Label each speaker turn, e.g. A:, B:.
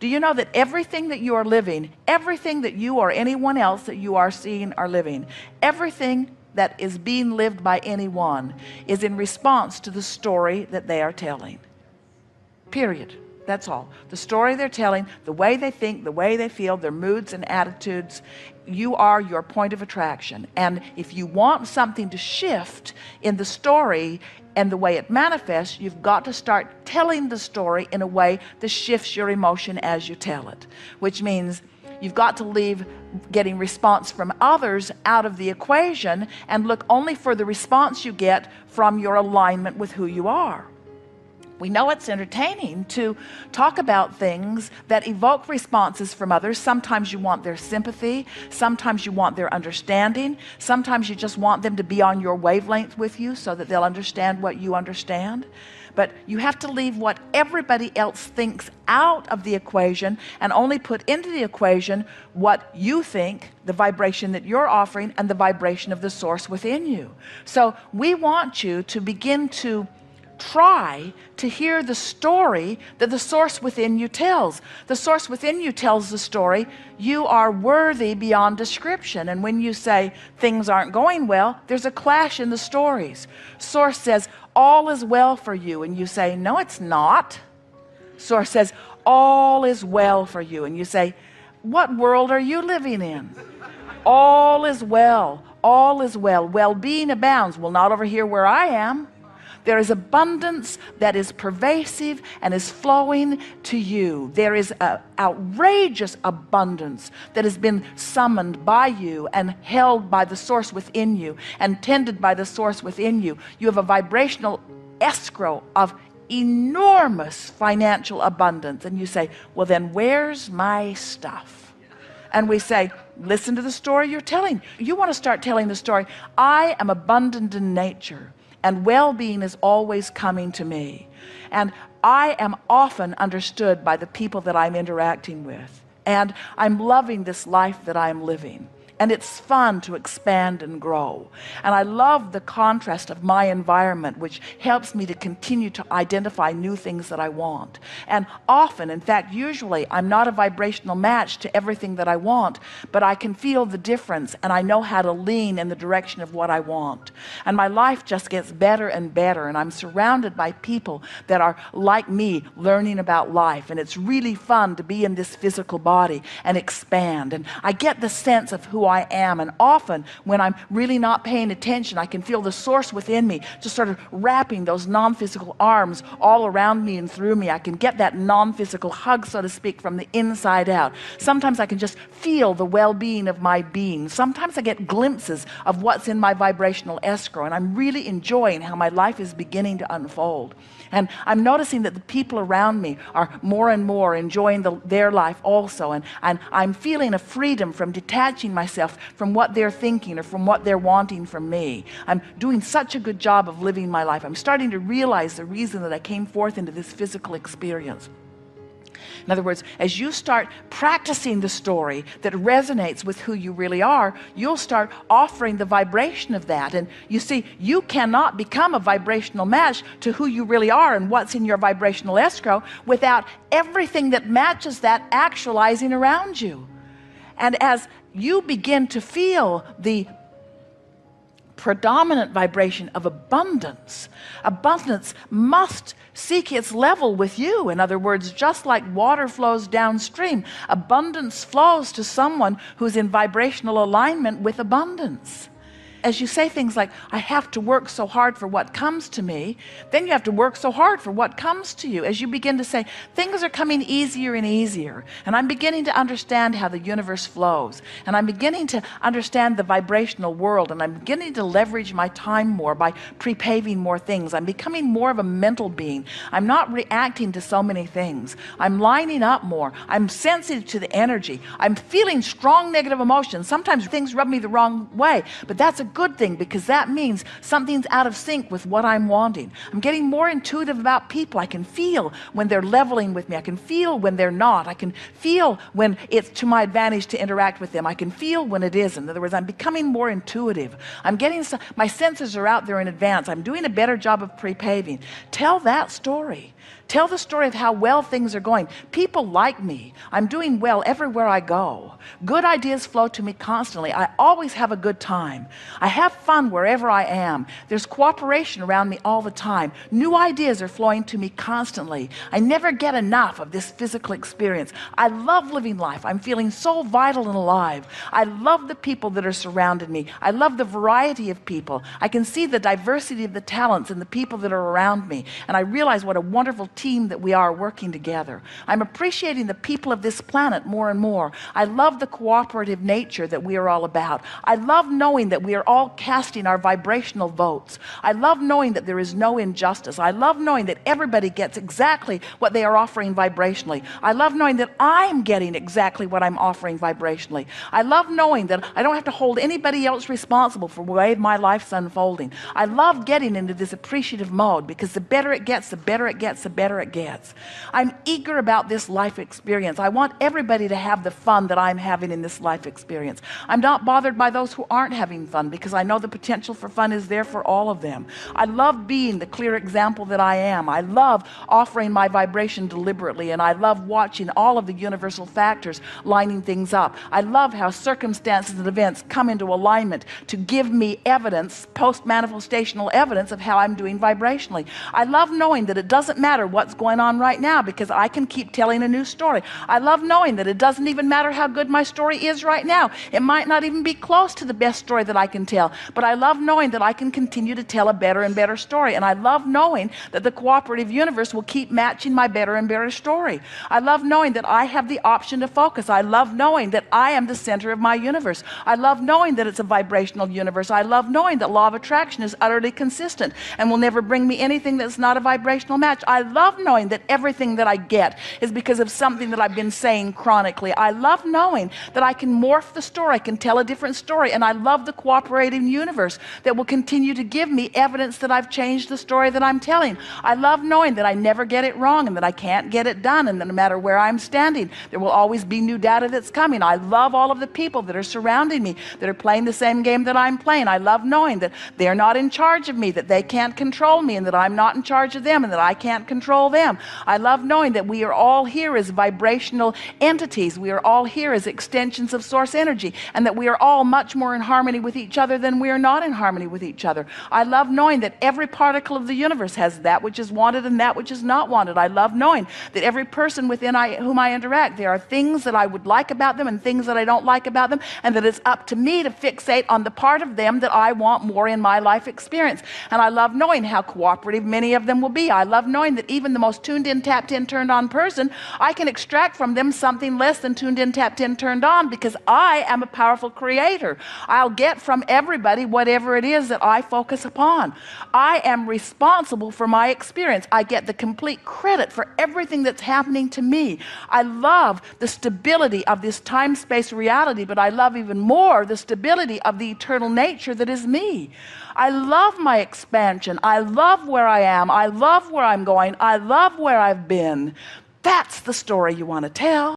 A: Do you know that everything that you are living, everything that you or anyone else that you are seeing are living, everything that is being lived by anyone is in response to the story that they are telling? Period. That's all. The story they're telling, the way they think, the way they feel, their moods and attitudes, you are your point of attraction. And if you want something to shift in the story and the way it manifests, you've got to start telling the story in a way that shifts your emotion as you tell it, which means you've got to leave getting response from others out of the equation and look only for the response you get from your alignment with who you are. We know it's entertaining to talk about things that evoke responses from others. Sometimes you want their sympathy. Sometimes you want their understanding. Sometimes you just want them to be on your wavelength with you so that they'll understand what you understand. But you have to leave what everybody else thinks out of the equation and only put into the equation what you think, the vibration that you're offering, and the vibration of the source within you. So we want you to begin to try to hear the story that the source within you tells. The source within you tells the story, you are worthy beyond description. And when you say things aren't going well, there's a clash in the stories. Source says all is well for you, and you say no, it's not. Source says all is well for you, and you say, what world are you living in? All is well, all is well. Well-being abounds. Well, not over here where I am. There is abundance that is pervasive and is flowing to you. There is an outrageous abundance that has been summoned by you and held by the source within you and tended by the source within you. You have a vibrational escrow of enormous financial abundance. And you say, well, then where's my stuff? And we say, listen to the story you're telling. You want to start telling the story, I am abundant in nature, and well-being is always coming to me. And I am often understood by the people that I'm interacting with. And I'm loving this life that I'm living. And it's fun to expand and grow. And I love the contrast of my environment, which helps me to continue to identify new things that I want. And often, in fact, usually, I'm not a vibrational match to everything that I want, but I can feel the difference, and I know how to lean in the direction of what I want. And my life just gets better and better, and I'm surrounded by people that are like me, learning about life. And it's really fun to be in this physical body and expand. And I get the sense of who I am, and often when I'm really not paying attention, I can feel the source within me just sort of wrapping those non-physical arms all around me and through me. I can get that non-physical hug, so to speak, from the inside out. Sometimes I can just feel the well-being of my being. Sometimes I get glimpses of what's in my vibrational escrow, and I'm really enjoying how my life is beginning to unfold. And I'm noticing that the people around me are more and more enjoying their life also. And I'm feeling a freedom from detaching myself from what they're thinking or from what they're wanting from me. I'm doing such a good job of living my life. I'm starting to realize the reason that I came forth into this physical experience. In other words, as you start practicing the story that resonates with who you really are, you'll start offering the vibration of that. And you see, you cannot become a vibrational match to who you really are and what's in your vibrational escrow without everything that matches that actualizing around you. And as you begin to feel the predominant vibration of abundance, abundance must seek its level with you. In other words, just like water flows downstream, abundance flows to someone who's in vibrational alignment with abundance. As you say things like, I have to work so hard for what comes to me, then you have to work so hard for what comes to you. As you begin to say, things are coming easier and easier, and I'm beginning to understand how the universe flows, and I'm beginning to understand the vibrational world, and I'm beginning to leverage my time more by pre-paving more things. I'm becoming more of a mental being. I'm not reacting to so many things. I'm lining up more. I'm sensitive to the energy. I'm feeling strong negative emotions. Sometimes things rub me the wrong way, but that's a good thing, because that means something's out of sync with what I'm wanting. I'm getting more intuitive about people. I can feel when they're leveling with me. I can feel when they're not. I can feel when it's to my advantage to interact with them. I can feel when it isn't. In other words, I'm becoming more intuitive. I'm getting my senses are out there in advance. I'm doing a better job of pre-paving. Tell that story. Tell the story of how well things are going. People like me. I'm doing well everywhere I go. Good ideas flow to me constantly. I always have a good time. I have fun wherever I am. There's cooperation around me all the time. New ideas are flowing to me constantly. I never get enough of this physical experience. I love living life. I'm feeling so vital and alive. I love the people that are surrounding me. I love the variety of people. I can see the diversity of the talents and the people that are around me. And I realize what a wonderful team that we are working together. I'm appreciating the people of this planet more and more. I love the cooperative nature that we are all about. I love knowing that we are all casting our vibrational votes. I love knowing that there is no injustice. I love knowing that everybody gets exactly what they are offering vibrationally. I love knowing that I'm getting exactly what I'm offering vibrationally. I love knowing that I don't have to hold anybody else responsible for the way my life's unfolding. I love getting into this appreciative mode because the better it gets, the better it gets, the better it gets. I'm eager about this life experience. I want everybody to have the fun that I'm having in this life experience. I'm not bothered by those who aren't having fun because I know the potential for fun is there for all of them. I love being the clear example that I am. I love offering my vibration deliberately, and I love watching all of the universal factors lining things up. I love how circumstances and events come into alignment to give me evidence, post-manifestational evidence of how I'm doing vibrationally. I love knowing that it doesn't matter what's going on right now because I can keep telling a new story. I love knowing that it doesn't even matter how good my story is right now. It might not even be close to the best story that I can tell, but I love knowing that I can continue to tell a better and better story. And I love knowing that the cooperative universe will keep matching my better and better story. I love knowing that I have the option to focus. I love knowing that I am the center of my universe. I love knowing that it's a vibrational universe. I love knowing that law of attraction is utterly consistent and will never bring me anything that's not a vibrational match. I love knowing that everything that I get is because of something that I've been saying chronically. I love knowing that I can morph the story, I can tell a different story, and I love the cooperating universe that will continue to give me evidence that I've changed the story that I'm telling. I love knowing that I never get it wrong and that I can't get it done, and that no matter where I'm standing, there will always be new data that's coming. I love all of the people that are surrounding me that are playing the same game that I'm playing. I love knowing that they're not in charge of me, that they can't control me, and that I'm not in charge of them, and that I can't control them. I love knowing that we are all here as vibrational entities. We are all here as extensions of source energy, and that we are all much more in harmony with each other than we are not in harmony with each other. I love knowing that every particle of the universe has that which is wanted and that which is not wanted. I love knowing that every person within whom I interact, there are things that I would like about them and things that I don't like about them, and that it's up to me to fixate on the part of them that I want more in my life experience. And I love knowing how cooperative many of them will be. I love knowing that even the most tuned in, tapped in, turned on person, I can extract from them something less than tuned in, tapped in, turned on, because I am a powerful creator. I'll get from everybody whatever it is that I focus upon. I am responsible for my experience. I get the complete credit for everything that's happening to me. I love the stability of this time-space reality, but I love even more the stability of the eternal nature that is me. I love my expansion. I love where I am. I love where I'm going. I love where I've been. That's the story you want to tell.